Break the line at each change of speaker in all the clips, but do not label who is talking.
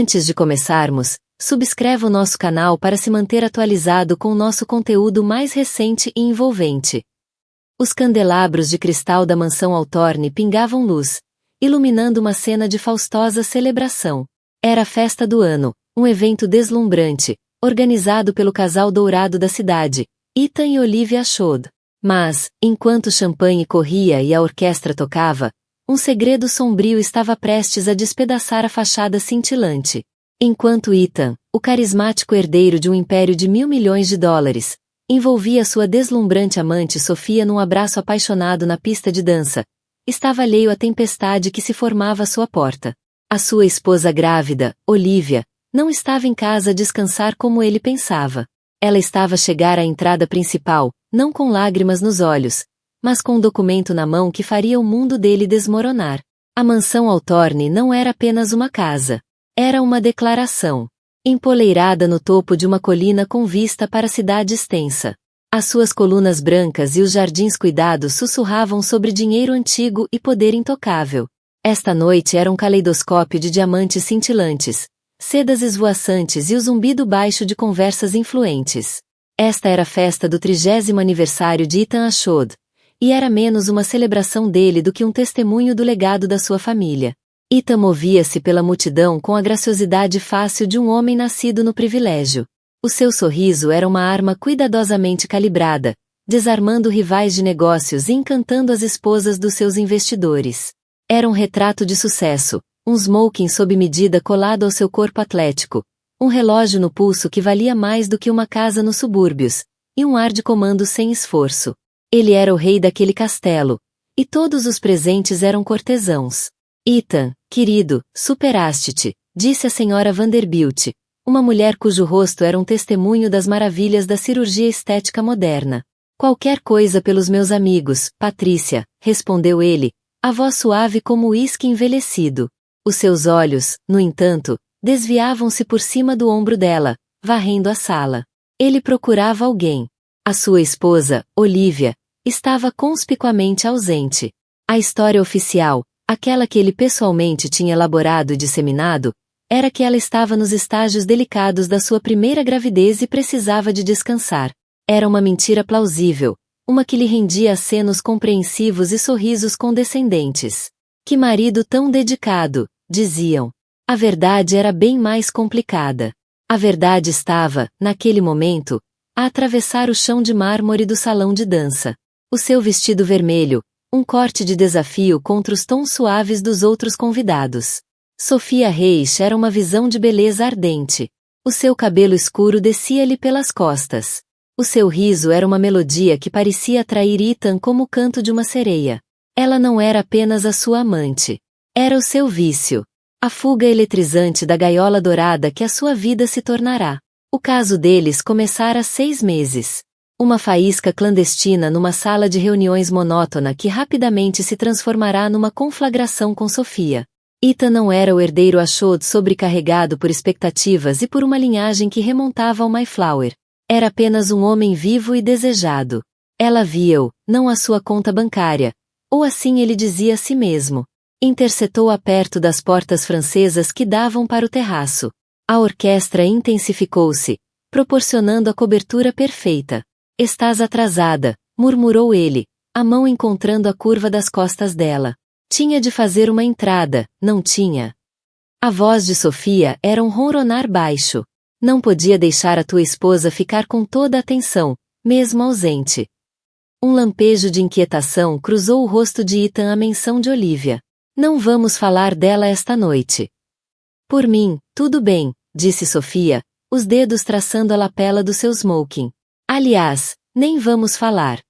Antes de começarmos, subscreva o nosso canal para se manter atualizado com o nosso conteúdo mais recente e envolvente. Os candelabros de cristal da mansão Altorne pingavam luz, iluminando uma cena de faustosa celebração. Era a festa do ano, um evento deslumbrante, organizado pelo casal dourado da cidade, Ethan e Olivia Ashod. Mas, enquanto o champanhe corria e a orquestra tocava, um segredo sombrio estava prestes a despedaçar a fachada cintilante. Enquanto Ethan, o carismático herdeiro de um império de $1.000 milhões, envolvia sua deslumbrante amante Sofia num abraço apaixonado na pista de dança, estava alheio à tempestade que se formava à sua porta. A sua esposa grávida, Olivia, não estava em casa a descansar como ele pensava. Ela estava a chegar à entrada principal, não com lágrimas nos olhos, mas com um documento na mão que faria o mundo dele desmoronar. A mansão Altorne não era apenas uma casa. Era uma declaração. Empoleirada no topo de uma colina com vista para a cidade extensa. As suas colunas brancas e os jardins cuidados sussurravam sobre dinheiro antigo e poder intocável. Esta noite era um caleidoscópio de diamantes cintilantes, sedas esvoaçantes e o zumbido baixo de conversas influentes. Esta era a festa do 30º aniversário de Ethan Ashod, e era menos uma celebração dele do que um testemunho do legado da sua família. Ethan movia-se pela multidão com a graciosidade fácil de um homem nascido no privilégio. O seu sorriso era uma arma cuidadosamente calibrada, desarmando rivais de negócios e encantando as esposas dos seus investidores. Era um retrato de sucesso, um smoking sob medida colado ao seu corpo atlético, um relógio no pulso que valia mais do que uma casa nos subúrbios, e um ar de comando sem esforço. Ele era o rei daquele castelo, e todos os presentes eram cortesãos. Ethan, querido, superaste-te, disse a senhora Vanderbilt, uma mulher cujo rosto era um testemunho das maravilhas da cirurgia estética moderna. Qualquer coisa pelos meus amigos, Patrícia, respondeu ele, a voz suave como uísque envelhecido. Os seus olhos, no entanto, desviavam-se por cima do ombro dela, varrendo a sala. Ele procurava alguém. A sua esposa, Olivia, estava conspicuamente ausente. A história oficial, aquela que ele pessoalmente tinha elaborado e disseminado, era que ela estava nos estágios delicados da sua primeira gravidez e precisava de descansar. Era uma mentira plausível, uma que lhe rendia acenos compreensivos e sorrisos condescendentes. Que marido tão dedicado, diziam. A verdade era bem mais complicada. A verdade estava, naquele momento, a atravessar o chão de mármore do salão de dança. O seu vestido vermelho, um corte de desafio contra os tons suaves dos outros convidados. Sofia Reis era uma visão de beleza ardente. O seu cabelo escuro descia-lhe pelas costas. O seu riso era uma melodia que parecia atrair Ethan como o canto de uma sereia. Ela não era apenas a sua amante. Era o seu vício. A fuga eletrizante da gaiola dourada que a sua vida se tornará. O caso deles começara há 6 meses. Uma faísca clandestina numa sala de reuniões monótona que rapidamente se transformará numa conflagração com Sofia. Ethan não era o herdeiro Ashod sobrecarregado por expectativas e por uma linhagem que remontava ao Mayflower. Era apenas um homem vivo e desejado. Ela via-o, não a sua conta bancária, ou assim ele dizia a si mesmo. Interceptou-a perto das portas francesas que davam para o terraço. A orquestra intensificou-se, proporcionando a cobertura perfeita. Estás atrasada, murmurou ele, a mão encontrando a curva das costas dela. Tinha de fazer uma entrada, não tinha? A voz de Sofia era um ronronar baixo. Não podia deixar a tua esposa ficar com toda a atenção, mesmo ausente. Um lampejo de inquietação cruzou o rosto de Ethan à menção de Olivia. Não vamos falar dela esta noite. Por mim, tudo bem, disse Sofia, os dedos traçando a lapela do seu smoking. Aliás, nem vamos falar.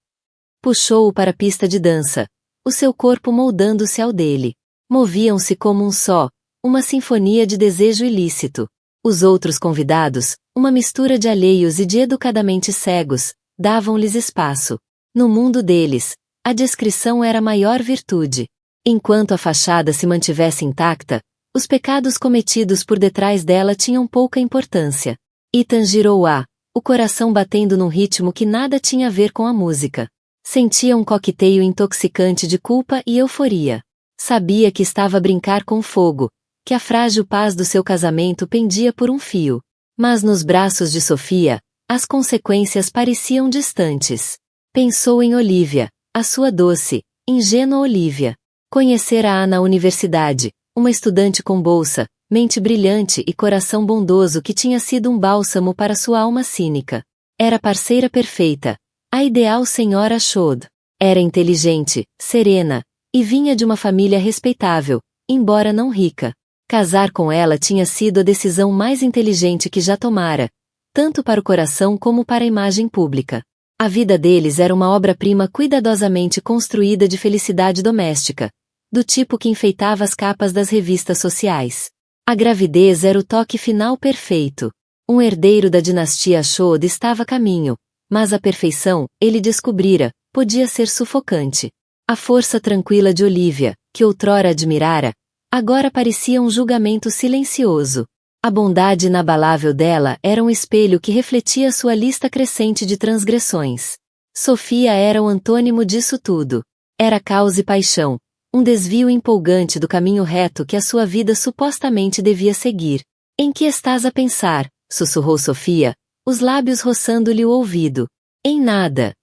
Puxou-o para a pista de dança, o seu corpo moldando-se ao dele. Moviam-se como um só, uma sinfonia de desejo ilícito. Os outros convidados, uma mistura de alheios e de educadamente cegos, davam-lhes espaço. No mundo deles, a discrição era a maior virtude. Enquanto a fachada se mantivesse intacta, os pecados cometidos por detrás dela tinham pouca importância. Ethan girou-a, o coração batendo num ritmo que nada tinha a ver com a música. Sentia um coqueteio intoxicante de culpa e euforia. Sabia que estava a brincar com fogo, que a frágil paz do seu casamento pendia por um fio. Mas nos braços de Sofia, as consequências pareciam distantes. Pensou em Olivia, a sua doce, ingênua Olivia. Conhecera-a na universidade, uma estudante com bolsa, mente brilhante e coração bondoso que tinha sido um bálsamo para sua alma cínica. Era parceira perfeita, a ideal senhora Ashod. Era inteligente, serena, e vinha de uma família respeitável, embora não rica. Casar com ela tinha sido a decisão mais inteligente que já tomara, tanto para o coração como para a imagem pública. A vida deles era uma obra-prima cuidadosamente construída de felicidade doméstica, do tipo que enfeitava as capas das revistas sociais. A gravidez era o toque final perfeito. Um herdeiro da dinastia Ashod estava a caminho, mas a perfeição, ele descobrira, podia ser sufocante. A força tranquila de Olivia, que outrora admirara, agora parecia um julgamento silencioso. A bondade inabalável dela era um espelho que refletia sua lista crescente de transgressões. Sofia era o antônimo disso tudo. Era causa e paixão, um desvio empolgante do caminho reto que a sua vida supostamente devia seguir. Em que estás a pensar? Sussurrou Sofia, os lábios roçando-lhe o ouvido. Em nada.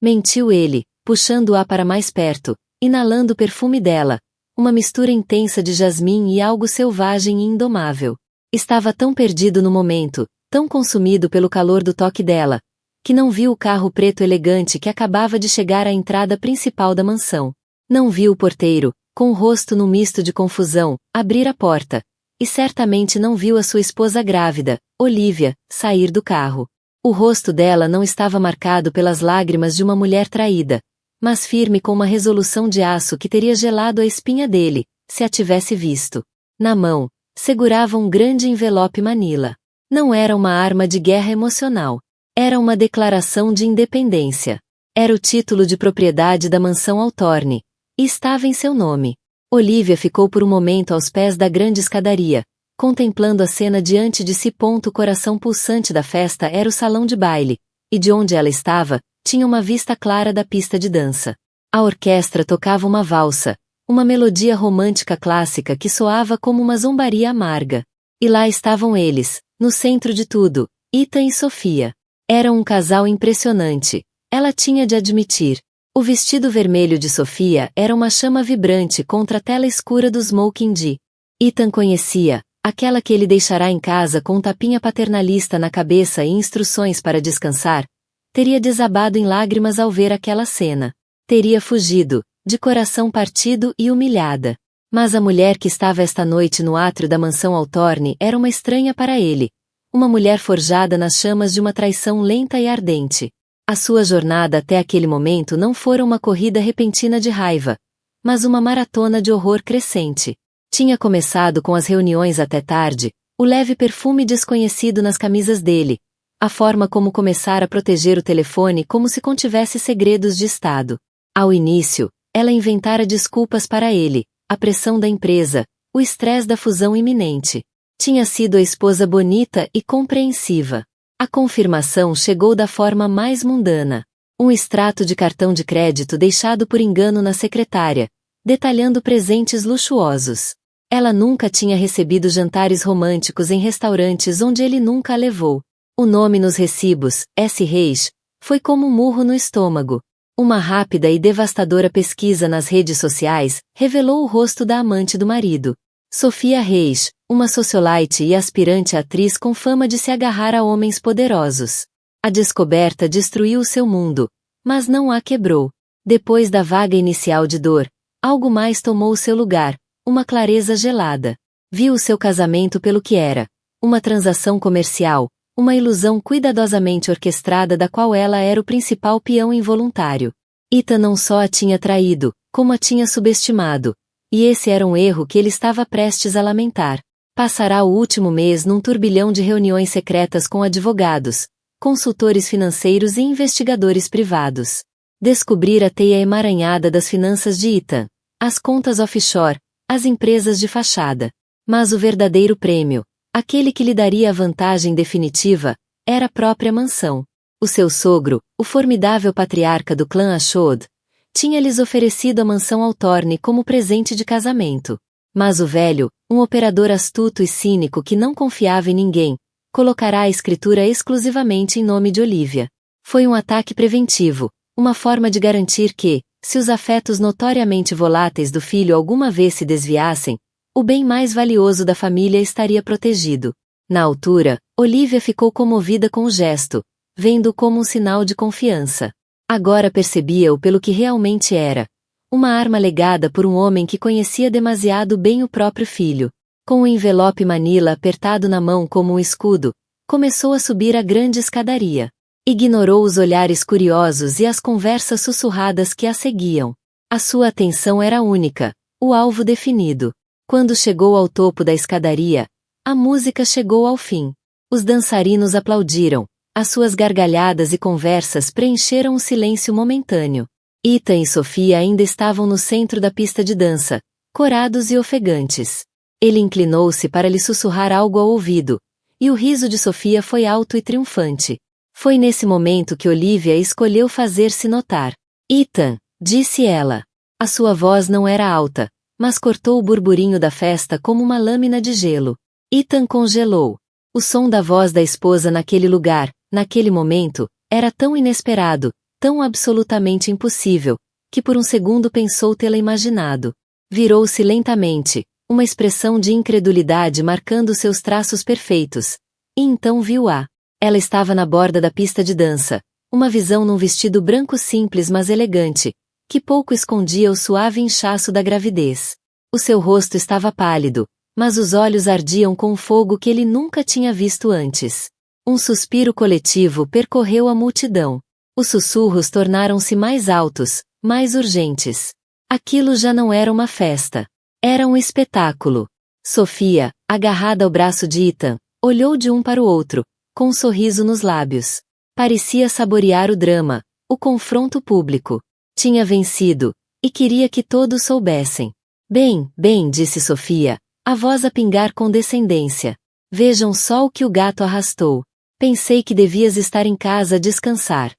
Mentiu ele, puxando-a para mais perto, inalando o perfume dela, uma mistura intensa de jasmim e algo selvagem e indomável. Estava tão perdido no momento, tão consumido pelo calor do toque dela, que não viu o carro preto elegante que acabava de chegar à entrada principal da mansão. Não viu o porteiro, com o rosto num misto de confusão, abrir a porta, e certamente não viu a sua esposa grávida, Olivia, sair do carro. O rosto dela não estava marcado pelas lágrimas de uma mulher traída, mas firme com uma resolução de aço que teria gelado a espinha dele, se a tivesse visto. Na mão, segurava um grande envelope Manila. Não era uma arma de guerra emocional. Era uma declaração de independência. Era o título de propriedade da mansão Altorne, e estava em seu nome. Olivia ficou por um momento aos pés da grande escadaria, contemplando a cena diante de si. O coração pulsante da festa era o salão de baile, e de onde ela estava, tinha uma vista clara da pista de dança. A orquestra tocava uma valsa, uma melodia romântica clássica que soava como uma zombaria amarga. E lá estavam eles, no centro de tudo, Ethan e Sofia. Eram um casal impressionante, ela tinha de admitir. O vestido vermelho de Sofia era uma chama vibrante contra a tela escura do smoking de Ethan conhecia, aquela que ele deixará em casa com um tapinha paternalista na cabeça e instruções para descansar. Teria desabado em lágrimas ao ver aquela cena. Teria fugido, de coração partido e humilhada. Mas a mulher que estava esta noite no átrio da mansão Altorne era uma estranha para ele. Uma mulher forjada nas chamas de uma traição lenta e ardente. A sua jornada até aquele momento não fora uma corrida repentina de raiva, mas uma maratona de horror crescente. Tinha começado com as reuniões até tarde, o leve perfume desconhecido nas camisas dele, a forma como começara a proteger o telefone como se contivesse segredos de Estado. Ao início, ela inventara desculpas para ele, a pressão da empresa, o estresse da fusão iminente. Tinha sido a esposa bonita e compreensiva. A confirmação chegou da forma mais mundana. Um extrato de cartão de crédito deixado por engano na secretária, detalhando presentes luxuosos. Ela nunca tinha recebido jantares românticos em restaurantes onde ele nunca a levou. O nome nos recibos, S. Reis, foi como um murro no estômago. Uma rápida e devastadora pesquisa nas redes sociais revelou o rosto da amante do marido. Sofia Reis, uma socialite e aspirante atriz com fama de se agarrar a homens poderosos. A descoberta destruiu seu mundo, mas não a quebrou. Depois da vaga inicial de dor, algo mais tomou seu lugar, uma clareza gelada. Viu o seu casamento pelo que era, uma transação comercial, uma ilusão cuidadosamente orquestrada da qual ela era o principal peão involuntário. Ethan não só a tinha traído, como a tinha subestimado, e esse era um erro que ele estava prestes a lamentar. Passará o último mês num turbilhão de reuniões secretas com advogados, consultores financeiros e investigadores privados. Descobrir a teia emaranhada das finanças de Ethan, as contas offshore, as empresas de fachada. Mas o verdadeiro prêmio, aquele que lhe daria a vantagem definitiva, era a própria mansão. O seu sogro, o formidável patriarca do clã Ashod, tinha-lhes oferecido a mansão Altorne como presente de casamento. Mas o velho, um operador astuto e cínico que não confiava em ninguém, colocará a escritura exclusivamente em nome de Olivia. Foi um ataque preventivo, uma forma de garantir que, se os afetos notoriamente voláteis do filho alguma vez se desviassem, o bem mais valioso da família estaria protegido. Na altura, Olivia ficou comovida com o gesto, vendo-o como um sinal de confiança. Agora percebia-o pelo que realmente era. Uma arma legada por um homem que conhecia demasiado bem o próprio filho. Com o envelope Manila apertado na mão como um escudo, começou a subir a grande escadaria. Ignorou os olhares curiosos e as conversas sussurradas que a seguiam. A sua atenção era única, o alvo definido. Quando chegou ao topo da escadaria, a música chegou ao fim. Os dançarinos aplaudiram, as suas gargalhadas e conversas preencheram o silêncio momentâneo. Ethan e Sofia ainda estavam no centro da pista de dança, corados e ofegantes. Ele inclinou-se para lhe sussurrar algo ao ouvido, e o riso de Sofia foi alto e triunfante. Foi nesse momento que Olivia escolheu fazer-se notar. Ethan, disse ela. A sua voz não era alta, mas cortou o burburinho da festa como uma lâmina de gelo. Ethan congelou. O som da voz da esposa naquele lugar, naquele momento, era tão inesperado, tão absolutamente impossível, que por um segundo pensou tê-la imaginado. Virou-se lentamente, uma expressão de incredulidade marcando seus traços perfeitos. E então viu-a. Ela estava na borda da pista de dança, uma visão num vestido branco simples mas elegante, que pouco escondia o suave inchaço da gravidez. O seu rosto estava pálido, mas os olhos ardiam com um fogo que ele nunca tinha visto antes. Um suspiro coletivo percorreu a multidão. Os sussurros tornaram-se mais altos, mais urgentes. Aquilo já não era uma festa. Era um espetáculo. Sofia, agarrada ao braço de Ethan, olhou de um para o outro, com um sorriso nos lábios. Parecia saborear o drama, o confronto público. Tinha vencido, e queria que todos soubessem. Bem, disse Sofia, a voz a pingar com descendência. Vejam só o que o gato arrastou. Pensei que devias estar em casa a descansar.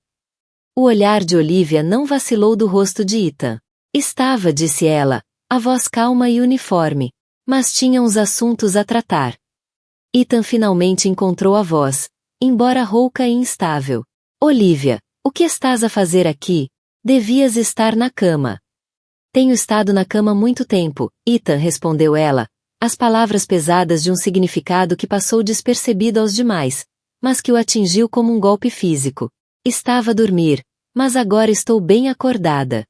O olhar de Olivia não vacilou do rosto de Ethan. Estava, disse ela, a voz calma e uniforme, mas tinha uns assuntos a tratar. Ethan finalmente encontrou a voz, embora rouca e instável. Olivia, o que estás a fazer aqui? Devias estar na cama. Tenho estado na cama muito tempo, Ethan, respondeu ela, as palavras pesadas de um significado que passou despercebido aos demais, mas que o atingiu como um golpe físico. Estava a dormir, mas agora estou bem acordada.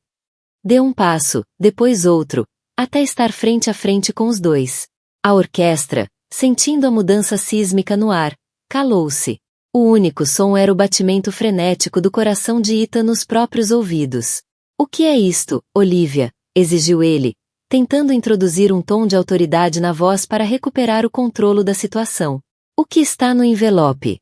Deu um passo, depois outro, até estar frente a frente com os dois. A orquestra, sentindo a mudança sísmica no ar, calou-se. O único som era o batimento frenético do coração de Ethan nos próprios ouvidos. O que é isto, Olivia? Exigiu ele, tentando introduzir um tom de autoridade na voz para recuperar o controle da situação. O que está no envelope?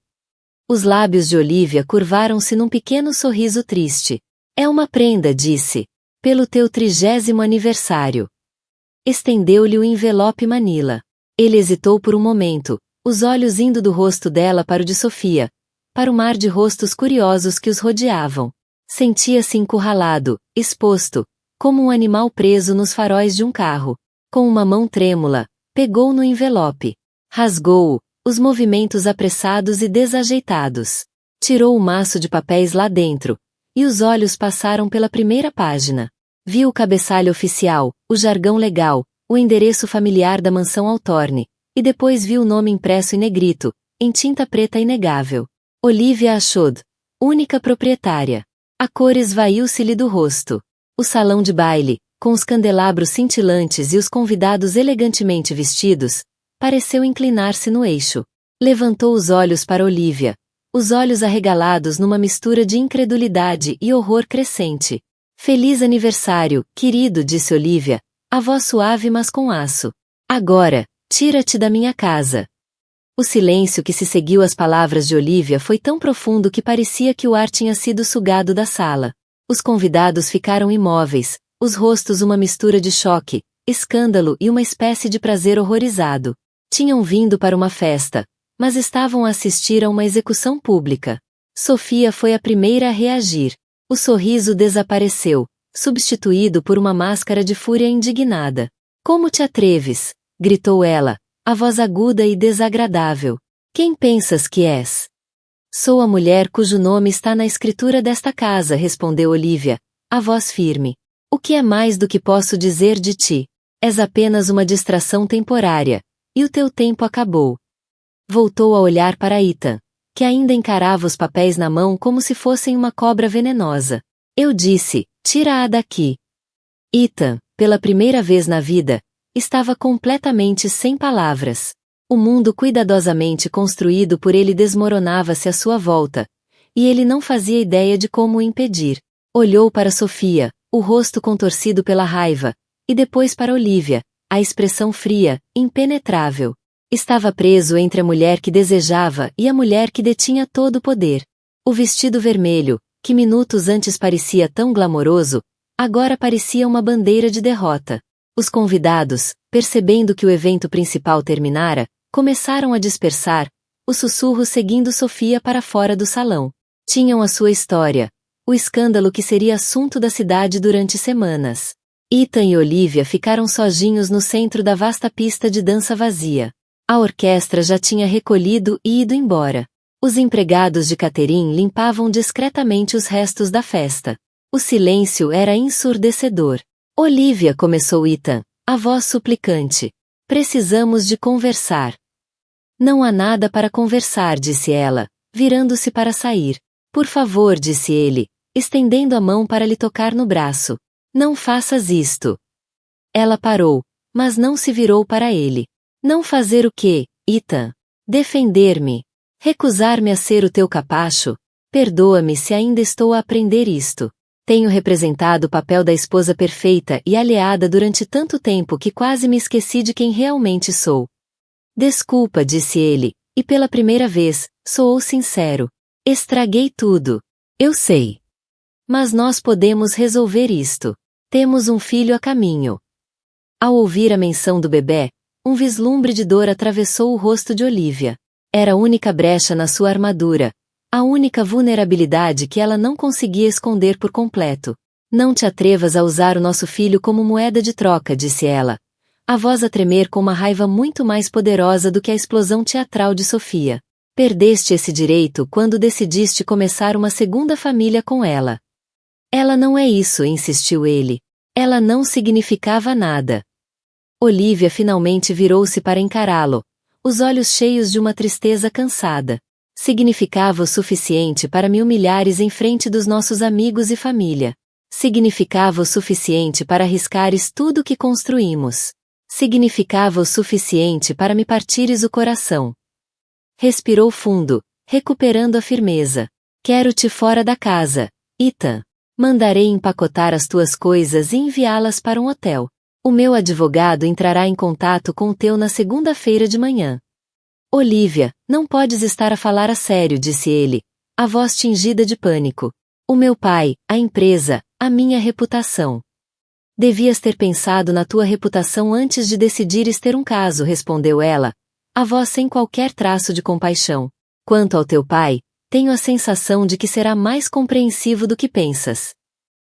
Os lábios de Olivia curvaram-se num pequeno sorriso triste. É uma prenda, disse. Pelo teu 30º aniversário. Estendeu-lhe o envelope Manila. Ele hesitou por um momento, os olhos indo do rosto dela para o de Sofia, para o mar de rostos curiosos que os rodeavam. Sentia-se encurralado, exposto, como um animal preso nos faróis de um carro. Com uma mão trêmula, pegou no envelope. Rasgou-o, os movimentos apressados e desajeitados. Tirou o maço de papéis lá dentro, e os olhos passaram pela primeira página. Viu o cabeçalho oficial, o jargão legal, o endereço familiar da mansão Altorne, e depois viu o nome impresso em negrito, em tinta preta inegável. Olivia Ashod, única proprietária. A cor esvaiu-se-lhe do rosto. O salão de baile, com os candelabros cintilantes e os convidados elegantemente vestidos, pareceu inclinar-se no eixo. Levantou os olhos para Olivia, os olhos arregalados numa mistura de incredulidade e horror crescente. Feliz aniversário, querido, disse Olivia, a voz suave mas com aço. Agora, tira-te da minha casa. O silêncio que se seguiu às palavras de Olivia foi tão profundo que parecia que o ar tinha sido sugado da sala. Os convidados ficaram imóveis, os rostos uma mistura de choque, escândalo e uma espécie de prazer horrorizado. Tinham vindo para uma festa, mas estavam a assistir a uma execução pública. Sofia foi a primeira a reagir. O sorriso desapareceu, substituído por uma máscara de fúria indignada. Como te atreves? Gritou ela, a voz aguda e desagradável. Quem pensas que és? Sou a mulher cujo nome está na escritura desta casa, respondeu Olivia, a voz firme. O que é mais do que posso dizer de ti? És apenas uma distração temporária, e o teu tempo acabou. Voltou a olhar para Ethan, que ainda encarava os papéis na mão como se fossem uma cobra venenosa. Eu disse, tira-a daqui. Ethan, pela primeira vez na vida, estava completamente sem palavras. O mundo cuidadosamente construído por ele desmoronava-se à sua volta, e ele não fazia ideia de como o impedir. Olhou para Sofia, o rosto contorcido pela raiva, e depois para Olivia, a expressão fria, impenetrável. Estava preso entre a mulher que desejava e a mulher que detinha todo o poder. O vestido vermelho, que minutos antes parecia tão glamouroso, agora parecia uma bandeira de derrota. Os convidados, percebendo que o evento principal terminara, começaram a dispersar, os sussurros seguindo Sofia para fora do salão. Tinham a sua história, o escândalo que seria assunto da cidade durante semanas. Ethan e Olivia ficaram sozinhos no centro da vasta pista de dança vazia. A orquestra já tinha recolhido e ido embora. Os empregados de Catherine limpavam discretamente os restos da festa. O silêncio era ensurdecedor. Olivia, começou Ethan, a voz suplicante. Precisamos de conversar. Não há nada para conversar, disse ela, virando-se para sair. Por favor, disse ele, estendendo a mão para lhe tocar no braço. Não faças isto. Ela parou, mas não se virou para ele. Não fazer o quê, Ethan? Defender-me. Recusar-me a ser o teu capacho? Perdoa-me se ainda estou a aprender isto. Tenho representado o papel da esposa perfeita e aliada durante tanto tempo que quase me esqueci de quem realmente sou. Desculpa, disse ele, e pela primeira vez, soou sincero. Estraguei tudo. Eu sei. Mas nós podemos resolver isto. Temos um filho a caminho. Ao ouvir a menção do bebê, um vislumbre de dor atravessou o rosto de Olivia. Era a única brecha na sua armadura, a única vulnerabilidade que ela não conseguia esconder por completo. Não te atrevas a usar o nosso filho como moeda de troca, disse ela, a voz a tremer com uma raiva muito mais poderosa do que a explosão teatral de Sofia. Perdeste esse direito quando decidiste começar uma segunda família com ela. Ela não é isso, insistiu ele. Ela não significava nada. Olivia finalmente virou-se para encará-lo, os olhos cheios de uma tristeza cansada. Significava o suficiente para me humilhares em frente dos nossos amigos e família. Significava o suficiente para arriscares tudo o que construímos. Significava o suficiente para me partires o coração. Respirou fundo, recuperando a firmeza. Quero-te fora da casa, Ethan. Mandarei empacotar as tuas coisas e enviá-las para um hotel. O meu advogado entrará em contato com o teu na segunda-feira de manhã. Olivia, não podes estar a falar a sério, disse ele, a voz tingida de pânico. O meu pai, a empresa, a minha reputação. Devias ter pensado na tua reputação antes de decidires ter um caso, respondeu ela, a voz sem qualquer traço de compaixão. Quanto ao teu pai, tenho a sensação de que será mais compreensivo do que pensas.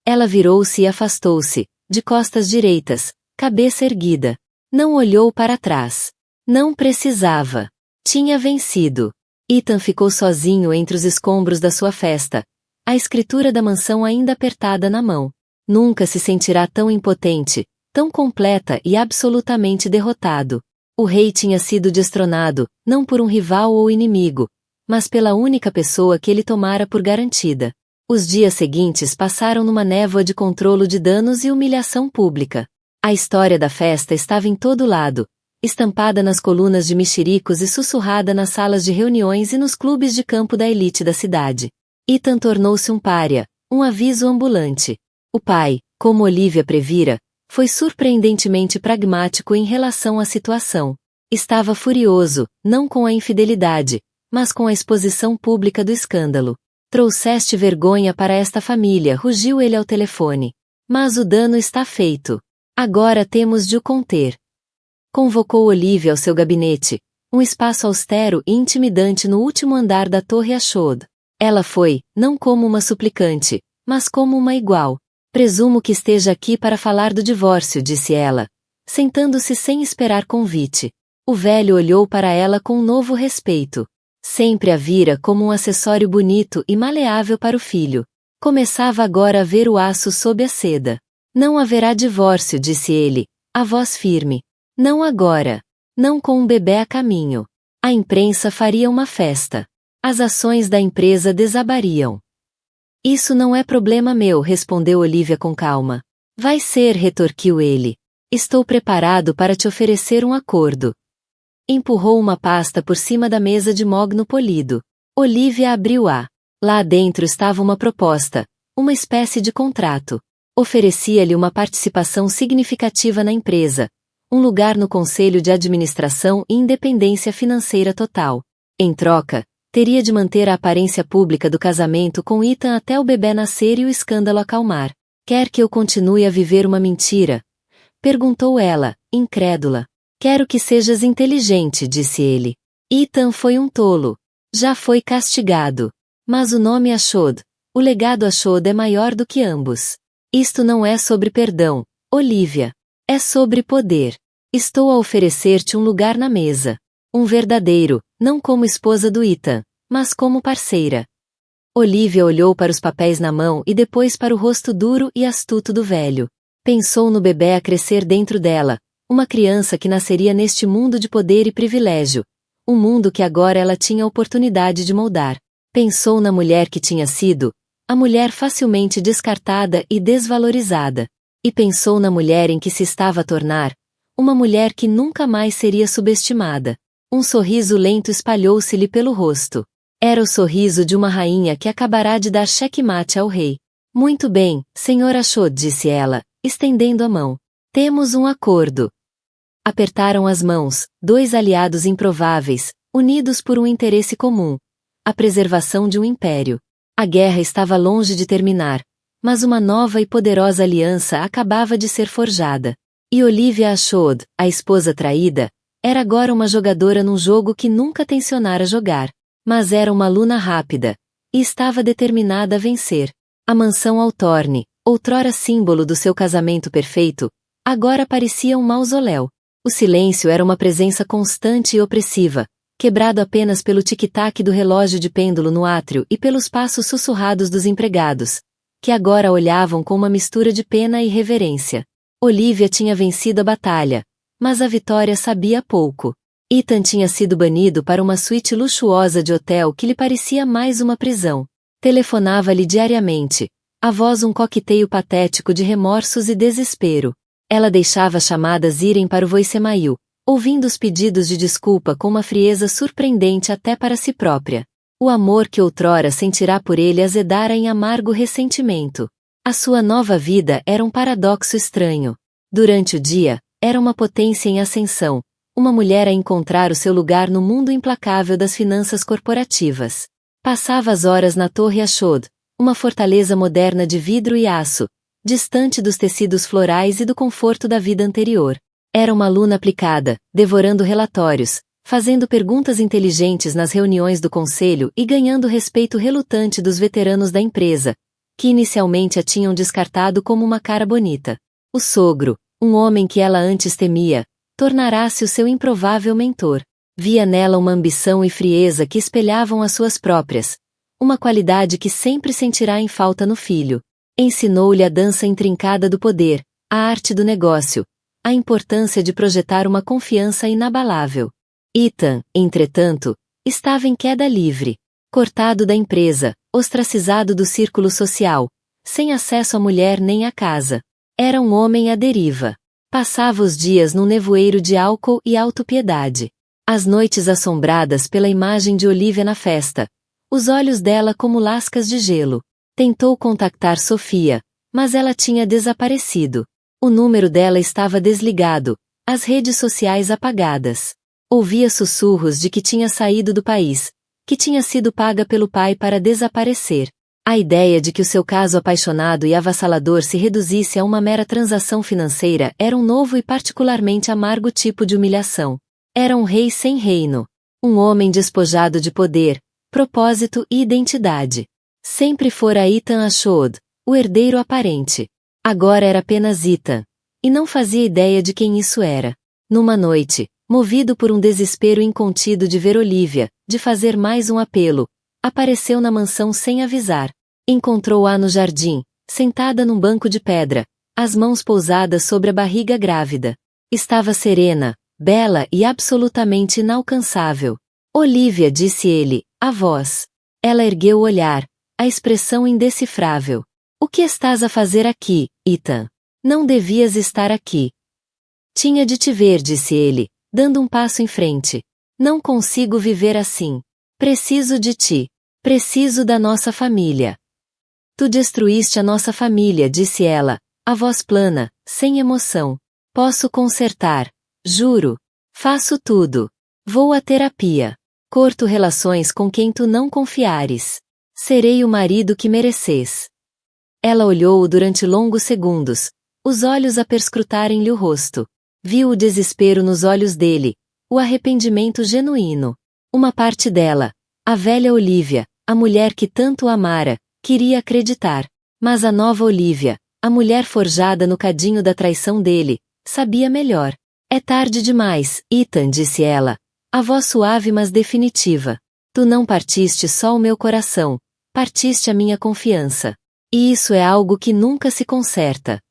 Ela virou-se e afastou-se, de costas direitas, cabeça erguida. Não olhou para trás. Não precisava. Tinha vencido. Ethan ficou sozinho entre os escombros da sua festa, a escritura da mansão ainda apertada na mão. Nunca se sentirá tão impotente, tão completa e absolutamente derrotado. O rei tinha sido destronado, não por um rival ou inimigo, mas pela única pessoa que ele tomara por garantida. Os dias seguintes passaram numa névoa de controlo de danos e humilhação pública. A história da festa estava em todo lado, estampada nas colunas de mexericos e sussurrada nas salas de reuniões e nos clubes de campo da elite da cidade. Ethan tornou-se um pária, um aviso ambulante. O pai, como Olivia previra, foi surpreendentemente pragmático em relação à situação. Estava furioso, não com a infidelidade, mas com a exposição pública do escândalo. Trouxeste vergonha para esta família, rugiu ele ao telefone. Mas o dano está feito. Agora temos de o conter. Convocou Olivia ao seu gabinete, um espaço austero e intimidante no último andar da Torre Ashod. Ela foi, não como uma suplicante, mas como uma igual. Presumo que esteja aqui para falar do divórcio, disse ela, sentando-se sem esperar convite. O velho olhou para ela com um novo respeito. Sempre a vira como um acessório bonito e maleável para o filho. Começava agora a ver o aço sob a seda. Não haverá divórcio, disse ele, a voz firme. Não agora. Não com um bebê a caminho. A imprensa faria uma festa. As ações da empresa desabariam. Isso não é problema meu, respondeu Olivia com calma. Vai ser, retorquiu ele. Estou preparado para te oferecer um acordo. Empurrou uma pasta por cima da mesa de mogno polido. Olivia abriu-a. Lá dentro estava uma proposta, uma espécie de contrato. Oferecia-lhe uma participação significativa na empresa, um lugar no conselho de administração e independência financeira total. Em troca, teria de manter a aparência pública do casamento com Ethan até o bebê nascer e o escândalo acalmar. Quer que eu continue a viver uma mentira? Perguntou ela, incrédula. Quero que sejas inteligente, disse ele. Ethan foi um tolo. Já foi castigado. Mas o nome Ashod, o legado Ashod é maior do que ambos. Isto não é sobre perdão, Olivia. É sobre poder. Estou a oferecer-te um lugar na mesa. Um verdadeiro, não como esposa do Ethan, mas como parceira. Olivia olhou para os papéis na mão e depois para o rosto duro e astuto do velho. Pensou no bebê a crescer dentro dela, uma criança que nasceria neste mundo de poder e privilégio, um mundo que agora ela tinha a oportunidade de moldar. Pensou na mulher que tinha sido, a mulher facilmente descartada e desvalorizada. E pensou na mulher em que se estava a tornar, uma mulher que nunca mais seria subestimada. Um sorriso lento espalhou-se-lhe pelo rosto. Era o sorriso de uma rainha que acabará de dar xeque-mate ao rei. Muito bem, Sr. Ashod, disse ela, estendendo a mão. Temos um acordo. Apertaram as mãos, dois aliados improváveis, unidos por um interesse comum. A preservação de um império. A guerra estava longe de terminar, mas uma nova e poderosa aliança acabava de ser forjada. E Olivia Ashod, a esposa traída, era agora uma jogadora num jogo que nunca tencionara jogar. Mas era uma aluna rápida, e estava determinada a vencer. A mansão Altorne, outrora símbolo do seu casamento perfeito, agora parecia um mausoléu. O silêncio era uma presença constante e opressiva, quebrado apenas pelo tic-tac do relógio de pêndulo no átrio e pelos passos sussurrados dos empregados, que agora olhavam com uma mistura de pena e reverência. Olivia tinha vencido a batalha, mas a vitória sabia pouco. Ethan tinha sido banido para uma suíte luxuosa de hotel que lhe parecia mais uma prisão. Telefonava-lhe diariamente, a voz um coqueteio patético de remorsos e desespero. Ela deixava as chamadas irem para o voicemail, ouvindo os pedidos de desculpa com uma frieza surpreendente até para si própria. O amor que outrora sentirá por ele azedara em amargo ressentimento. A sua nova vida era um paradoxo estranho. Durante o dia, era uma potência em ascensão, uma mulher a encontrar o seu lugar no mundo implacável das finanças corporativas. Passava as horas na Torre Ashod, uma fortaleza moderna de vidro e aço, distante dos tecidos florais e do conforto da vida anterior. Era uma aluna aplicada, devorando relatórios, fazendo perguntas inteligentes nas reuniões do conselho e ganhando o respeito relutante dos veteranos da empresa, que inicialmente a tinham descartado como uma cara bonita. O sogro, um homem que ela antes temia, tornará-se o seu improvável mentor. Via nela uma ambição e frieza que espelhavam as suas próprias, uma qualidade que sempre sentirá em falta no filho. Ensinou-lhe a dança intrincada do poder, a arte do negócio, a importância de projetar uma confiança inabalável. Ethan, entretanto, estava em queda livre, cortado da empresa, ostracizado do círculo social, sem acesso à mulher nem à casa. Era um homem à deriva. Passava os dias num nevoeiro de álcool e autopiedade. As noites assombradas pela imagem de Olivia na festa, os olhos dela como lascas de gelo. Tentou contactar Sofia, mas ela tinha desaparecido. O número dela estava desligado, as redes sociais apagadas. Ouvia sussurros de que tinha saído do país, que tinha sido paga pelo pai para desaparecer. A ideia de que o seu caso apaixonado e avassalador se reduzisse a uma mera transação financeira era um novo e particularmente amargo tipo de humilhação. Era um rei sem reino. Um homem despojado de poder, propósito e identidade. Sempre fora Ethan Ashod, o herdeiro aparente. Agora era apenas Ethan. e não fazia ideia de quem isso era. Numa noite, movido por um desespero incontido de ver Olivia, de fazer mais um apelo, apareceu na mansão sem avisar. Encontrou-a no jardim, sentada num banco de pedra, as mãos pousadas sobre a barriga grávida. Estava serena, bela e absolutamente inalcançável. Olivia, disse ele, a voz. Ela ergueu o olhar, a expressão indecifrável. O que estás a fazer aqui, Ethan? Não devias estar aqui. Tinha de te ver, disse ele, dando um passo em frente. Não consigo viver assim. Preciso de ti. Preciso da nossa família. Tu destruíste a nossa família, disse ela, a voz plana, sem emoção. Posso consertar. Juro. Faço tudo. Vou à terapia. Corto relações com quem tu não confiares. Serei o marido que mereces. Ela olhou-o durante longos segundos, os olhos a perscrutarem-lhe o rosto. Viu o desespero nos olhos dele, o arrependimento genuíno. Uma parte dela, a velha Olivia, a mulher que tanto o amara, queria acreditar. Mas a nova Olivia, a mulher forjada no cadinho da traição dele, sabia melhor. É tarde demais, Ethan, disse ela, a voz suave mas definitiva. Tu não partiste só o meu coração, partiste a minha confiança. E isso é algo que nunca se conserta.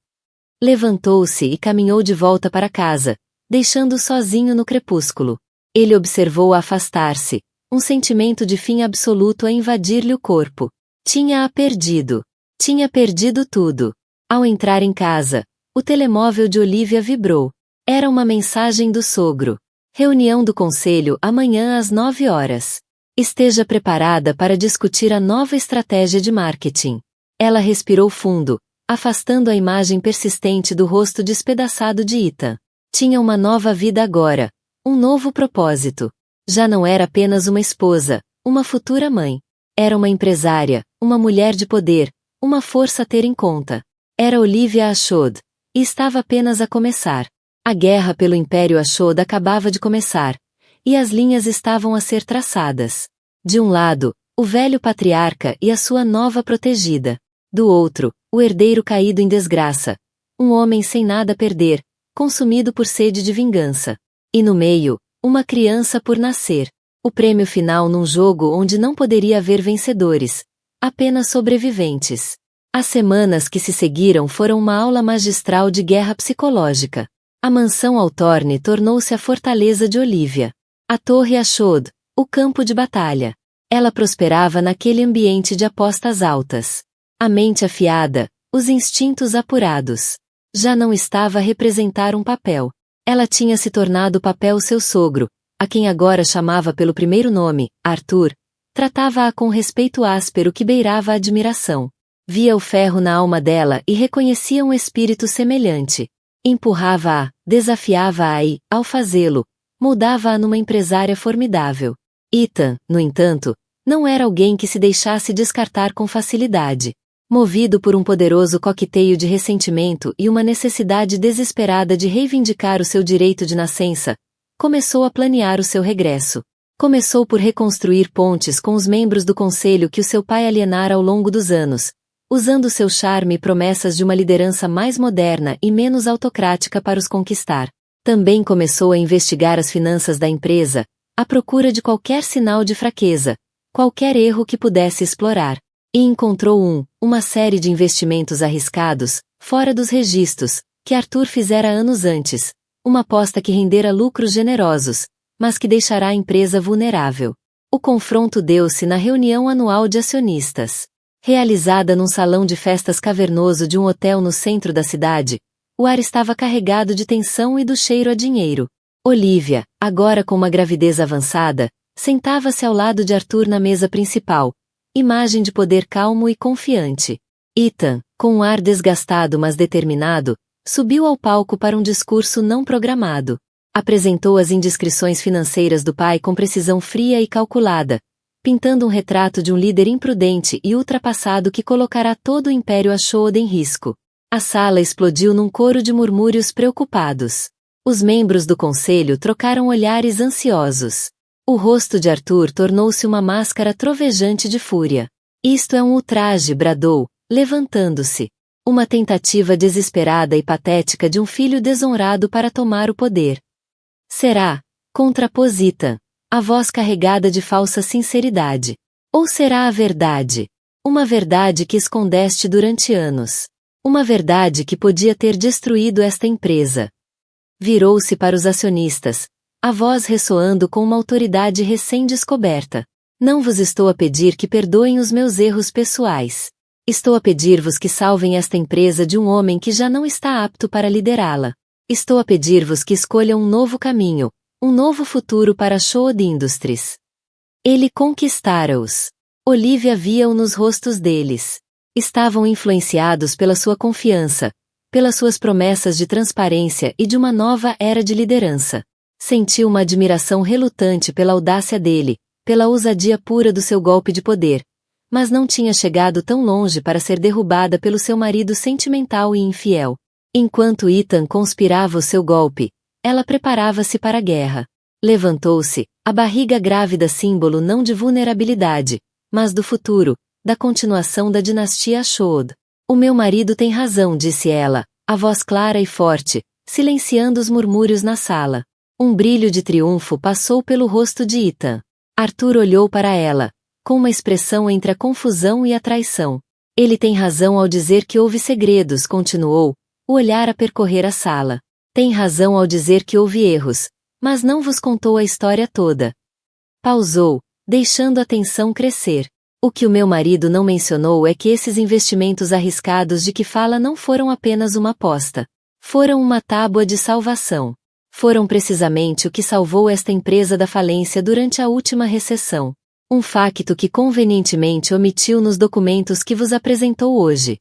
Levantou-se e caminhou de volta para casa, deixando-o sozinho no crepúsculo. Ele observou-a afastar-se, um sentimento de fim absoluto a invadir-lhe o corpo. Tinha-a perdido. Tinha perdido tudo. Ao entrar em casa, o telemóvel de Olivia vibrou. Era uma mensagem do sogro. Reunião do conselho amanhã às 9 horas. Esteja preparada para discutir a nova estratégia de marketing. Ela respirou fundo, afastando a imagem persistente do rosto despedaçado de Ethan. Tinha uma nova vida agora, um novo propósito. Já não era apenas uma esposa, uma futura mãe. Era uma empresária, uma mulher de poder, uma força a ter em conta. Era Olivia Ashod, e estava apenas a começar. A guerra pelo Império Ashod acabava de começar, e as linhas estavam a ser traçadas. De um lado, o velho patriarca e a sua nova protegida. Do outro, o herdeiro caído em desgraça, um homem sem nada a perder, consumido por sede de vingança. E no meio, uma criança por nascer. O prêmio final num jogo onde não poderia haver vencedores, apenas sobreviventes. As semanas que se seguiram foram uma aula magistral de guerra psicológica. A mansão Altorne tornou-se a fortaleza de Olivia. A Torre Ashod, o campo de batalha. Ela prosperava naquele ambiente de apostas altas. A mente afiada, os instintos apurados. Já não estava a representar um papel. Ela tinha se tornado o papel seu sogro, a quem agora chamava pelo primeiro nome, Arthur, tratava-a com respeito áspero que beirava a admiração. Via o ferro na alma dela e reconhecia um espírito semelhante. Empurrava-a, desafiava-a e, ao fazê-lo, moldava-a numa empresária formidável. Ethan, no entanto, não era alguém que se deixasse descartar com facilidade. Movido por um poderoso coqueteio de ressentimento e uma necessidade desesperada de reivindicar o seu direito de nascença, começou a planear o seu regresso. Começou por reconstruir pontes com os membros do conselho que o seu pai alienara ao longo dos anos, usando seu charme e promessas de uma liderança mais moderna e menos autocrática para os conquistar. Também começou a investigar as finanças da empresa, à procura de qualquer sinal de fraqueza, qualquer erro que pudesse explorar. E encontrou uma série de investimentos arriscados, fora dos registros, que Arthur fizera anos antes, uma aposta que rendera lucros generosos, mas que deixará a empresa vulnerável. O confronto deu-se na reunião anual de acionistas. Realizada num salão de festas cavernoso de um hotel no centro da cidade, o ar estava carregado de tensão e do cheiro a dinheiro. Olivia, agora com uma gravidez avançada, sentava-se ao lado de Arthur na mesa principal, imagem de poder calmo e confiante. Ethan, com um ar desgastado mas determinado, subiu ao palco para um discurso não programado. Apresentou as indiscrições financeiras do pai com precisão fria e calculada, pintando um retrato de um líder imprudente e ultrapassado que colocará todo o Império Ashod em risco. A sala explodiu num coro de murmúrios preocupados. Os membros do conselho trocaram olhares ansiosos. O rosto de Arthur tornou-se uma máscara trovejante de fúria. Isto é um ultraje, bradou, levantando-se. Uma tentativa desesperada e patética de um filho desonrado para tomar o poder. Será, contrapôs Ethan, a voz carregada de falsa sinceridade. Ou será a verdade? Uma verdade que escondeste durante anos. Uma verdade que podia ter destruído esta empresa. Virou-se para os acionistas, a voz ressoando com uma autoridade recém-descoberta. Não vos estou a pedir que perdoem os meus erros pessoais. Estou a pedir-vos que salvem esta empresa de um homem que já não está apto para liderá-la. Estou a pedir-vos que escolham um novo caminho, um novo futuro para a Shoad Industries. Ele conquistara-os. Olivia via-o nos rostos deles. Estavam influenciados pela sua confiança, pelas suas promessas de transparência e de uma nova era de liderança. Sentiu uma admiração relutante pela audácia dele, pela ousadia pura do seu golpe de poder, mas não tinha chegado tão longe para ser derrubada pelo seu marido sentimental e infiel. Enquanto Ethan conspirava o seu golpe, ela preparava-se para a guerra. Levantou-se, a barriga grávida símbolo não de vulnerabilidade, mas do futuro, da continuação da dinastia Shoad. O meu marido tem razão, disse ela, a voz clara e forte, silenciando os murmúrios na sala. Um brilho de triunfo passou pelo rosto de Ethan. Arthur olhou para ela, com uma expressão entre a confusão e a traição. Ele tem razão ao dizer que houve segredos, continuou, o olhar a percorrer a sala. Tem razão ao dizer que houve erros, mas não vos contou a história toda. Pausou, deixando a tensão crescer. O que o meu marido não mencionou é que esses investimentos arriscados de que fala não foram apenas uma aposta. Foram uma tábua de salvação. Foram precisamente o que salvou esta empresa da falência durante a última recessão. Um facto que convenientemente omitiu nos documentos que vos apresentou hoje.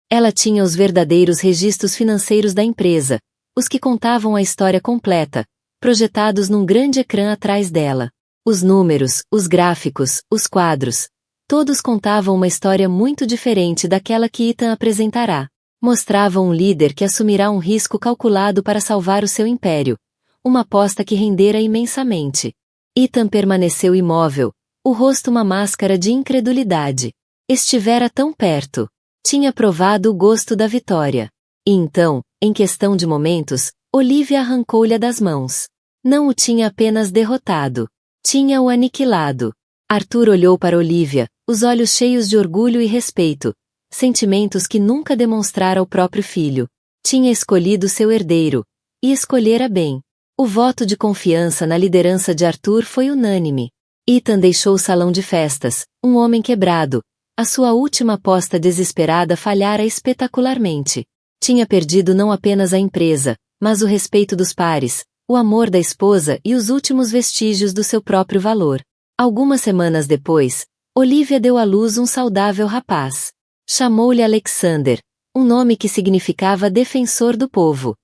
Ela tinha os verdadeiros registros financeiros da empresa, os que contavam a história completa, projetados num grande ecrã atrás dela. Os números, os gráficos, os quadros, todos contavam uma história muito diferente daquela que Ethan apresentará. Mostravam um líder que assumirá um risco calculado para salvar o seu império, uma aposta que rendera imensamente. Ethan permaneceu imóvel, o rosto uma máscara de incredulidade. Estivera tão perto. Tinha provado o gosto da vitória. E então, em questão de momentos, Olivia arrancou-lhe das mãos. Não o tinha apenas derrotado. Tinha-o aniquilado. Arthur olhou para Olivia, os olhos cheios de orgulho e respeito, sentimentos que nunca demonstrara ao próprio filho. Tinha escolhido seu herdeiro. E escolhera bem. O voto de confiança na liderança de Arthur foi unânime. Ethan deixou o salão de festas, um homem quebrado. A sua última aposta desesperada falhara espetacularmente. Tinha perdido não apenas a empresa, mas o respeito dos pares, o amor da esposa e os últimos vestígios do seu próprio valor. Algumas semanas depois, Olivia deu à luz um saudável rapaz. Chamou-lhe Alexander, um nome que significava defensor do povo.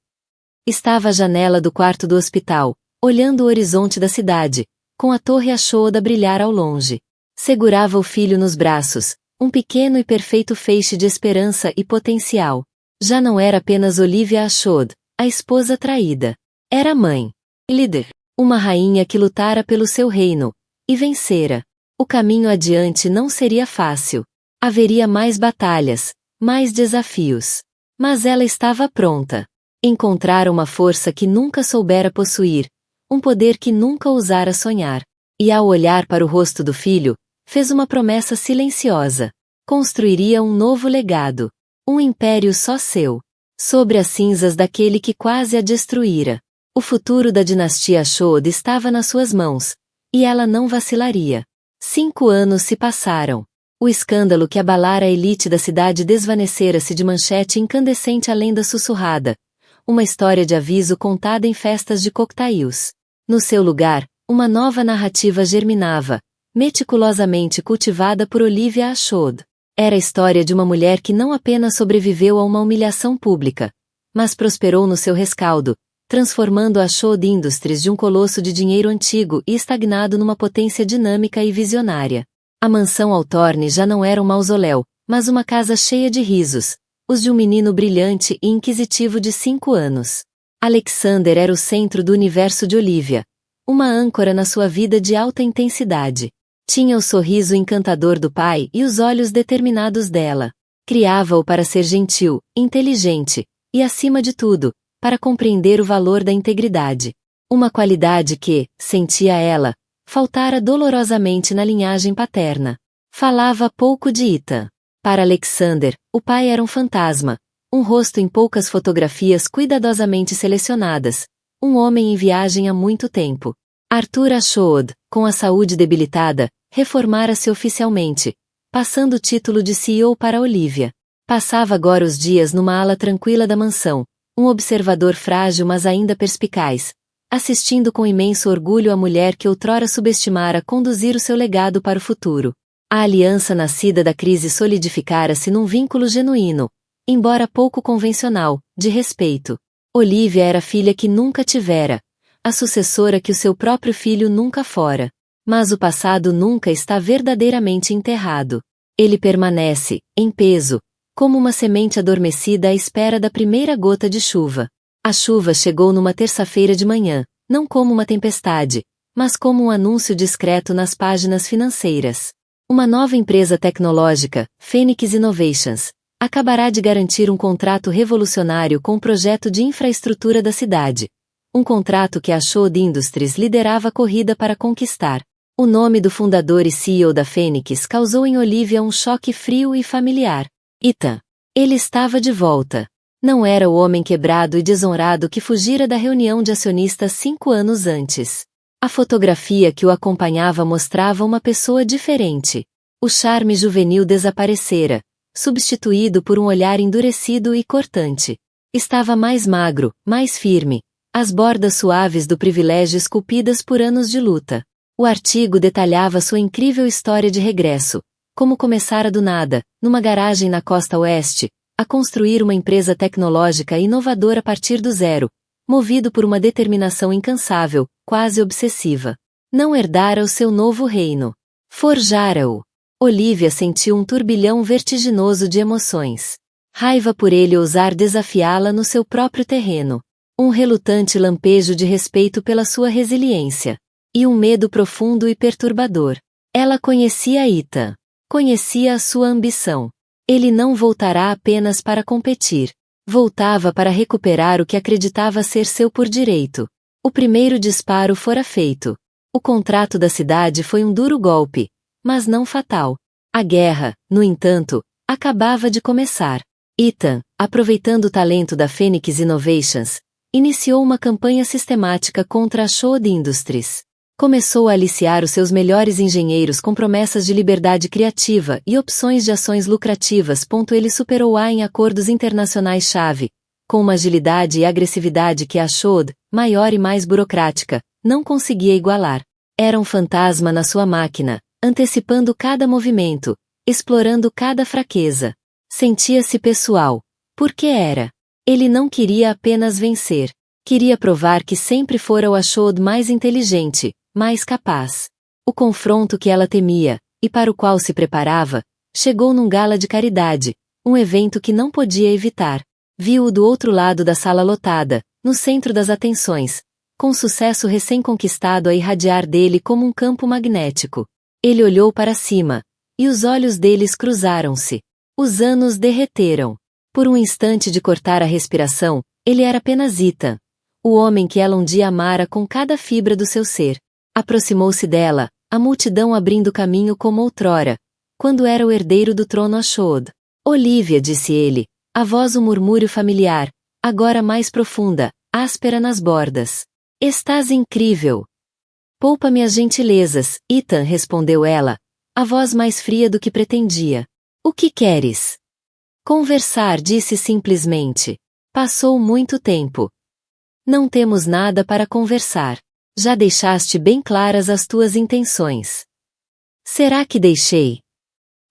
Estava à janela do quarto do hospital, olhando o horizonte da cidade, com a torre Ashoda a brilhar ao longe. Segurava o filho nos braços, um pequeno e perfeito feixe de esperança e potencial. Já não era apenas Olivia Ashod, a esposa traída. Era mãe. Líder. Uma rainha que lutara pelo seu reino. E vencera. O caminho adiante não seria fácil. Haveria mais batalhas, mais desafios. Mas ela estava pronta. Encontrara uma força que nunca soubera possuir, um poder que nunca ousara sonhar. E ao olhar para o rosto do filho, fez uma promessa silenciosa. Construiria um novo legado. Um império só seu. Sobre as cinzas daquele que quase a destruíra. O futuro da dinastia Ashod estava nas suas mãos. E ela não vacilaria. 5 anos se passaram. O escândalo que abalara a elite da cidade desvanecera-se de manchete incandescente à lenda sussurrada. Uma história de aviso contada em festas de cocktails. No seu lugar, uma nova narrativa germinava, meticulosamente cultivada por Olivia Ashod. Era a história de uma mulher que não apenas sobreviveu a uma humilhação pública, mas prosperou no seu rescaldo, transformando a Ashod Industries de um colosso de dinheiro antigo e estagnado numa potência dinâmica e visionária. A mansão Altorne já não era um mausoléu, mas uma casa cheia de risos, os de um menino brilhante e inquisitivo de 5 anos. Alexander era o centro do universo de Olivia, uma âncora na sua vida de alta intensidade. Tinha o sorriso encantador do pai e os olhos determinados dela. Criava-o para ser gentil, inteligente, e acima de tudo, para compreender o valor da integridade. Uma qualidade que, sentia ela, faltara dolorosamente na linhagem paterna. Falava pouco de Ethan. Para Alexander, o pai era um fantasma, um rosto em poucas fotografias cuidadosamente selecionadas, um homem em viagem há muito tempo. Arthur Ashwood, com a saúde debilitada, reformara-se oficialmente, passando o título de CEO para Olivia. Passava agora os dias numa ala tranquila da mansão, um observador frágil mas ainda perspicaz, assistindo com imenso orgulho a mulher que outrora subestimara conduzir o seu legado para o futuro. A aliança nascida da crise solidificara-se num vínculo genuíno, embora pouco convencional, de respeito. Olivia era a filha que nunca tivera, a sucessora que o seu próprio filho nunca fora. Mas o passado nunca está verdadeiramente enterrado. Ele permanece, em peso, como uma semente adormecida à espera da primeira gota de chuva. A chuva chegou numa terça-feira de manhã, não como uma tempestade, mas como um anúncio discreto nas páginas financeiras. Uma nova empresa tecnológica, Phoenix Innovations, acabará de garantir um contrato revolucionário com o projeto de infraestrutura da cidade. Um contrato que a Ashwood Industries liderava a corrida para conquistar. O nome do fundador e CEO da Phoenix causou em Olivia um choque frio e familiar. Ethan. Ele estava de volta. Não era o homem quebrado e desonrado que fugira da reunião de acionistas 5 anos antes. A fotografia que o acompanhava mostrava uma pessoa diferente. O charme juvenil desaparecera, substituído por um olhar endurecido e cortante. Estava mais magro, mais firme, as bordas suaves do privilégio esculpidas por anos de luta. O artigo detalhava sua incrível história de regresso, como começara do nada, numa garagem na costa oeste, a construir uma empresa tecnológica inovadora a partir do zero, movido por uma determinação incansável, quase obsessiva. Não herdara o seu novo reino. Forjara-o. Olivia sentiu um turbilhão vertiginoso de emoções. Raiva por ele ousar desafiá-la no seu próprio terreno. Um relutante lampejo de respeito pela sua resiliência. E um medo profundo e perturbador. Ela conhecia Ethan. Conhecia a sua ambição. Ele não voltará apenas para competir. Voltava para recuperar o que acreditava ser seu por direito. O primeiro disparo fora feito. O contrato da cidade foi um duro golpe, mas não fatal. A guerra, no entanto, acabava de começar. Ethan, aproveitando o talento da Phoenix Innovations, iniciou uma campanha sistemática contra a Ashwood Industries. Começou a aliciar os seus melhores engenheiros com promessas de liberdade criativa e opções de ações lucrativas. Ele superou-a em acordos internacionais-chave, com uma agilidade e agressividade que a Ashwood, maior e mais burocrática, não conseguia igualar. Era um fantasma na sua máquina, antecipando cada movimento, explorando cada fraqueza. Sentia-se pessoal. Porque era. Ele não queria apenas vencer. Queria provar que sempre fora o Ashwood mais inteligente, mais capaz. O confronto que ela temia, e para o qual se preparava, chegou num gala de caridade, um evento que não podia evitar. Viu-o do outro lado da sala lotada, no centro das atenções, com sucesso recém-conquistado a irradiar dele como um campo magnético. Ele olhou para cima, e os olhos deles cruzaram-se. Os anos derreteram. Por um instante de cortar a respiração, ele era apenas Ethan, o homem que ela um dia amara com cada fibra do seu ser. Aproximou-se dela, a multidão abrindo caminho como outrora, quando era o herdeiro do trono Ashwood. Olivia, disse ele, a voz um murmúrio familiar, agora mais profunda, áspera nas bordas. Estás incrível. Poupa-me as gentilezas, Ethan, respondeu ela, a voz mais fria do que pretendia. O que queres? Conversar, disse simplesmente. Passou muito tempo. Não temos nada para conversar. Já deixaste bem claras as tuas intenções. Será que deixei?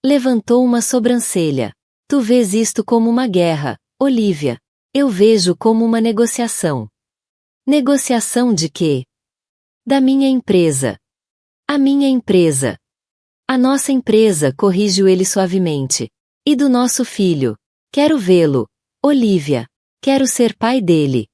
Levantou uma sobrancelha. Tu vês isto como uma guerra, Olivia. Eu vejo como uma negociação. Negociação de quê? Da minha empresa. A minha empresa. A nossa empresa, corrigiu ele suavemente. E do nosso filho. Quero vê-lo, Olivia. Quero ser pai dele.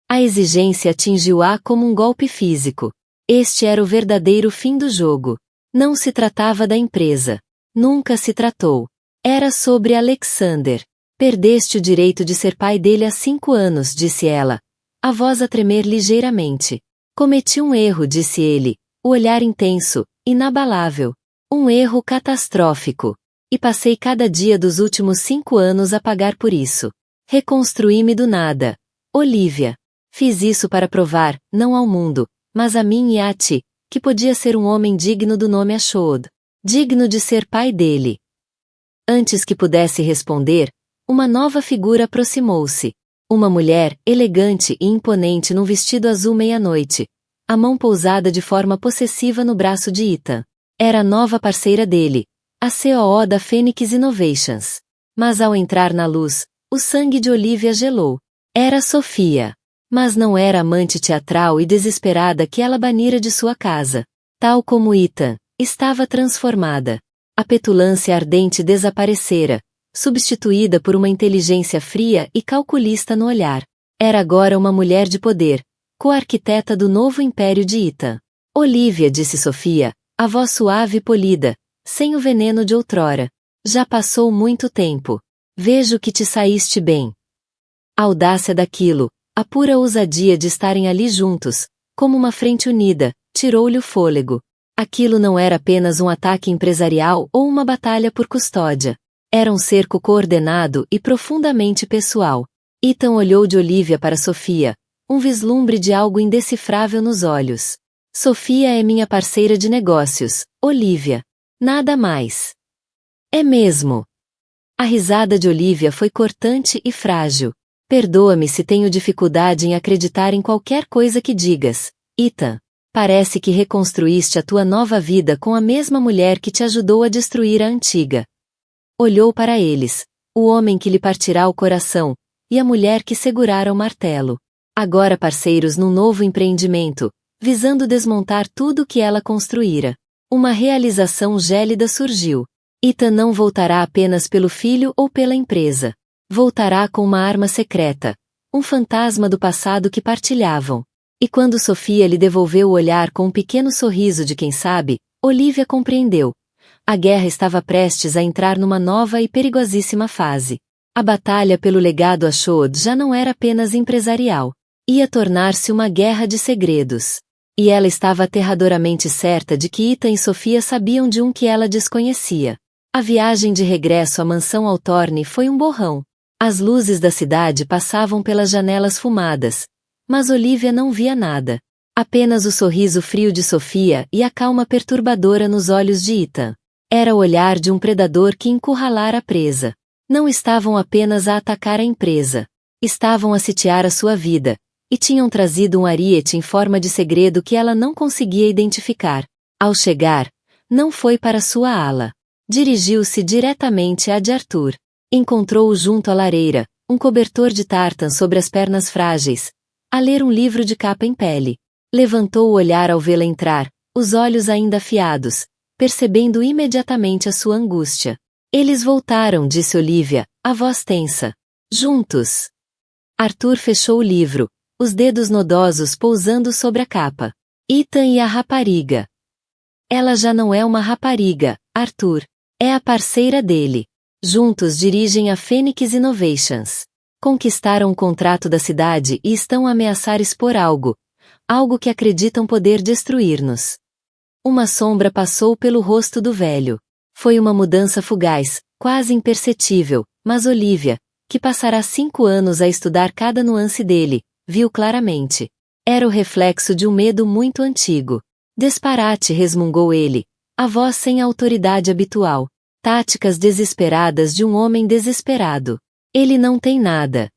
A exigência atingiu-a como um golpe físico. Este era o verdadeiro fim do jogo. Não se tratava da empresa. Nunca se tratou. Era sobre Alexander. Perdeste o direito de ser pai dele há 5 anos, disse ela, a voz a tremer ligeiramente. Cometi um erro, disse ele, o olhar intenso, inabalável. Um erro catastrófico. E passei cada dia dos últimos 5 anos a pagar por isso. Reconstruí-me do nada. Olivia. Fiz isso para provar, não ao mundo, mas a mim e a ti, que podia ser um homem digno do nome Ashod. Digno de ser pai dele. Antes que pudesse responder, uma nova figura aproximou-se. Uma mulher, elegante e imponente num vestido azul meia-noite. A mão pousada de forma possessiva no braço de Ethan. Era a nova parceira dele, a COO da Phoenix Innovations. Mas ao entrar na luz, o sangue de Olivia gelou. Era Sofia. Mas não era a amante teatral e desesperada que ela banira de sua casa. Tal como Ethan, estava transformada. A petulância ardente desaparecera, substituída por uma inteligência fria e calculista no olhar. Era agora uma mulher de poder, co-arquiteta do novo império de Ethan. Olivia, disse Sofia, a voz suave e polida, sem o veneno de outrora. Já passou muito tempo. Vejo que te saíste bem. A audácia daquilo, a pura ousadia de estarem ali juntos, como uma frente unida, tirou-lhe o fôlego. Aquilo não era apenas um ataque empresarial ou uma batalha por custódia. Era um cerco coordenado e profundamente pessoal. Ethan olhou de Olivia para Sofia, um vislumbre de algo indecifrável nos olhos. Sofia é minha parceira de negócios, Olivia. Nada mais. É mesmo. A risada de Olivia foi cortante e frágil. Perdoa-me se tenho dificuldade em acreditar em qualquer coisa que digas, Ethan. Parece que reconstruíste a tua nova vida com a mesma mulher que te ajudou a destruir a antiga. Olhou para eles, o homem que lhe partirá o coração, e a mulher que segurara o martelo. Agora parceiros num novo empreendimento, visando desmontar tudo o que ela construíra. Uma realização gélida surgiu. Ethan não voltará apenas pelo filho ou pela empresa. Voltará com uma arma secreta, um fantasma do passado que partilhavam. E quando Sofia lhe devolveu o olhar com um pequeno sorriso de quem sabe, Olivia compreendeu. A guerra estava prestes a entrar numa nova e perigosíssima fase. A batalha pelo legado Ashod já não era apenas empresarial. Ia tornar-se uma guerra de segredos. E ela estava aterradoramente certa de que Ethan e Sofia sabiam de um que ela desconhecia. A viagem de regresso à mansão Altorne foi um borrão. As luzes da cidade passavam pelas janelas fumadas, mas Olivia não via nada. Apenas o sorriso frio de Sofia e a calma perturbadora nos olhos de Ethan. Era o olhar de um predador que encurralara a presa. Não estavam apenas a atacar a empresa. Estavam a sitiar a sua vida. E tinham trazido um ariete em forma de segredo que ela não conseguia identificar. Ao chegar, não foi para sua ala. Dirigiu-se diretamente à de Arthur. Encontrou-o junto à lareira, um cobertor de tartan sobre as pernas frágeis, a ler um livro de capa em pele. Levantou o olhar ao vê-la entrar, os olhos ainda afiados, percebendo imediatamente a sua angústia. Eles voltaram, disse Olivia, a voz tensa. Juntos. Arthur fechou o livro, os dedos nodosos pousando sobre a capa. Ethan e a rapariga. Ela já não é uma rapariga, Arthur. É a parceira dele. Juntos dirigem a Phoenix Innovations. Conquistaram o contrato da cidade e estão a ameaçar expor algo que acreditam poder destruir-nos. Uma sombra passou pelo rosto do velho. Foi uma mudança fugaz, quase imperceptível, mas Olivia, que passará 5 anos a estudar cada nuance dele, viu claramente. Era o reflexo de um medo muito antigo. Disparate, resmungou ele, a voz sem a autoridade habitual. Táticas desesperadas de um homem desesperado. Ele não tem nada.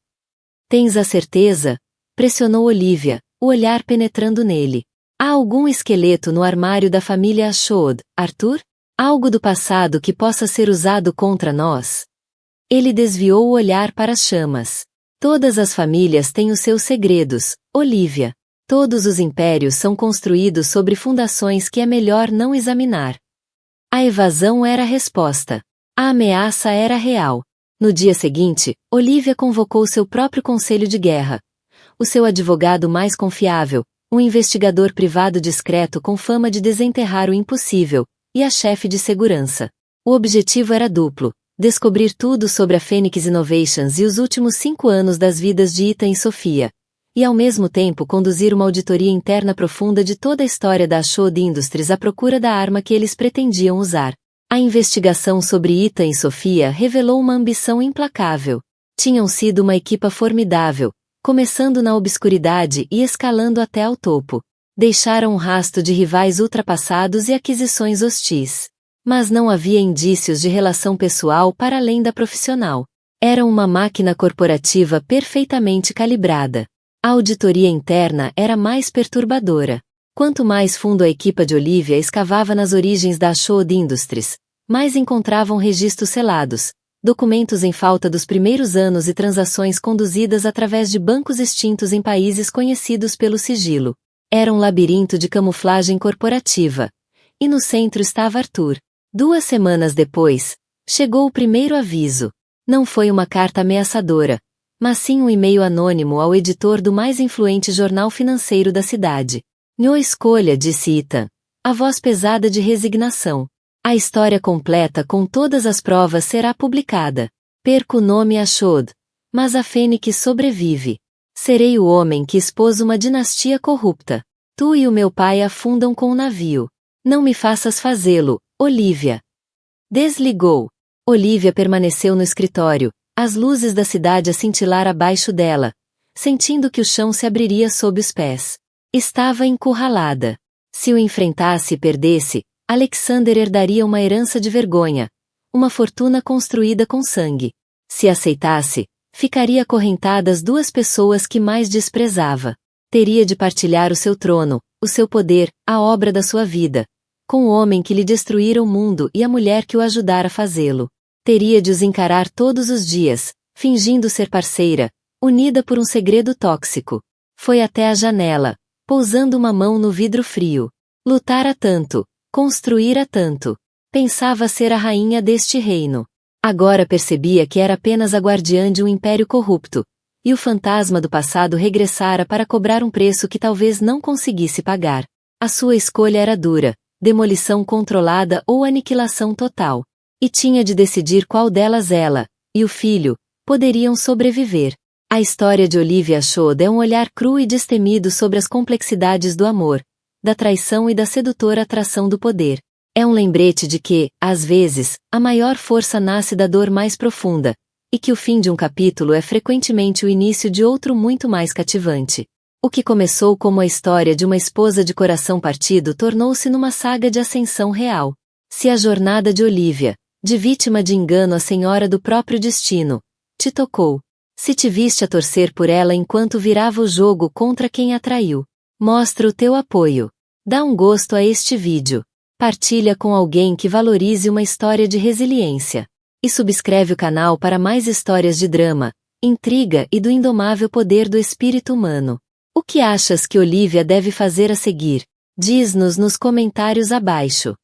Tens a certeza? Pressionou Olivia, o olhar penetrando nele. Há algum esqueleto no armário da família Ashod, Arthur? Algo do passado que possa ser usado contra nós? Ele desviou o olhar para as chamas. Todas as famílias têm os seus segredos, Olivia. Todos os impérios são construídos sobre fundações que é melhor não examinar. A evasão era a resposta. A ameaça era real. No dia seguinte, Olivia convocou seu próprio conselho de guerra. O seu advogado mais confiável, um investigador privado discreto com fama de desenterrar o impossível, e a chefe de segurança. O objetivo era duplo: descobrir tudo sobre a Phoenix Innovations e os últimos 5 anos das vidas de Ethan e Sophia, e ao mesmo tempo conduzir uma auditoria interna profunda de toda a história da Ashod Industries à procura da arma que eles pretendiam usar. A investigação sobre Ethan e Sophia revelou uma ambição implacável. Tinham sido uma equipa formidável, começando na obscuridade e escalando até ao topo. Deixaram um rastro de rivais ultrapassados e aquisições hostis. Mas não havia indícios de relação pessoal para além da profissional. Eram uma máquina corporativa perfeitamente calibrada. A auditoria interna era mais perturbadora. Quanto mais fundo a equipa de Olivia escavava nas origens da Ashod Industries, mais encontravam registros selados, documentos em falta dos primeiros anos e transações conduzidas através de bancos extintos em países conhecidos pelo sigilo. Era um labirinto de camuflagem corporativa. E no centro estava Arthur. 2 semanas depois, chegou o primeiro aviso. Não foi uma carta ameaçadora, mas sim um e-mail anônimo ao editor do mais influente jornal financeiro da cidade. Minha escolha, disse Ethan. A voz pesada de resignação. A história completa com todas as provas será publicada. Perco o nome Ashod. Mas a Fênix sobrevive. Serei o homem que expôs uma dinastia corrupta. Tu e o meu pai afundam com o navio. Não me faças fazê-lo, Olivia. Desligou. Olivia permaneceu no escritório, as luzes da cidade a cintilar abaixo dela, sentindo que o chão se abriria sob os pés. Estava encurralada. Se o enfrentasse e perdesse, Alexander herdaria uma herança de vergonha, uma fortuna construída com sangue. Se aceitasse, ficaria acorrentada às 2 pessoas que mais desprezava. Teria de partilhar o seu trono, o seu poder, a obra da sua vida, com o homem que lhe destruíra o mundo e a mulher que o ajudara a fazê-lo. Teria de os encarar todos os dias, fingindo ser parceira, unida por um segredo tóxico. Foi até a janela, pousando uma mão no vidro frio. Lutara tanto, construíra tanto. Pensava ser a rainha deste reino. Agora percebia que era apenas a guardiã de um império corrupto, e o fantasma do passado regressara para cobrar um preço que talvez não conseguisse pagar. A sua escolha era dura, demolição controlada ou aniquilação total. E tinha de decidir qual delas ela, e o filho, poderiam sobreviver. A história de Olivia Ashod é um olhar cru e destemido sobre as complexidades do amor, da traição e da sedutora atração do poder. É um lembrete de que, às vezes, a maior força nasce da dor mais profunda, e que o fim de um capítulo é frequentemente o início de outro muito mais cativante. O que começou como a história de uma esposa de coração partido tornou-se numa saga de ascensão real. Se a jornada de Olivia, de vítima de engano à senhora do próprio destino, te tocou. Se te viste a torcer por ela enquanto virava o jogo contra quem a traiu, mostra o teu apoio. Dá um gosto a este vídeo. Partilha com alguém que valorize uma história de resiliência. E subscreve o canal para mais histórias de drama, intriga e do indomável poder do espírito humano. O que achas que Olivia deve fazer a seguir? Diz-nos nos comentários abaixo.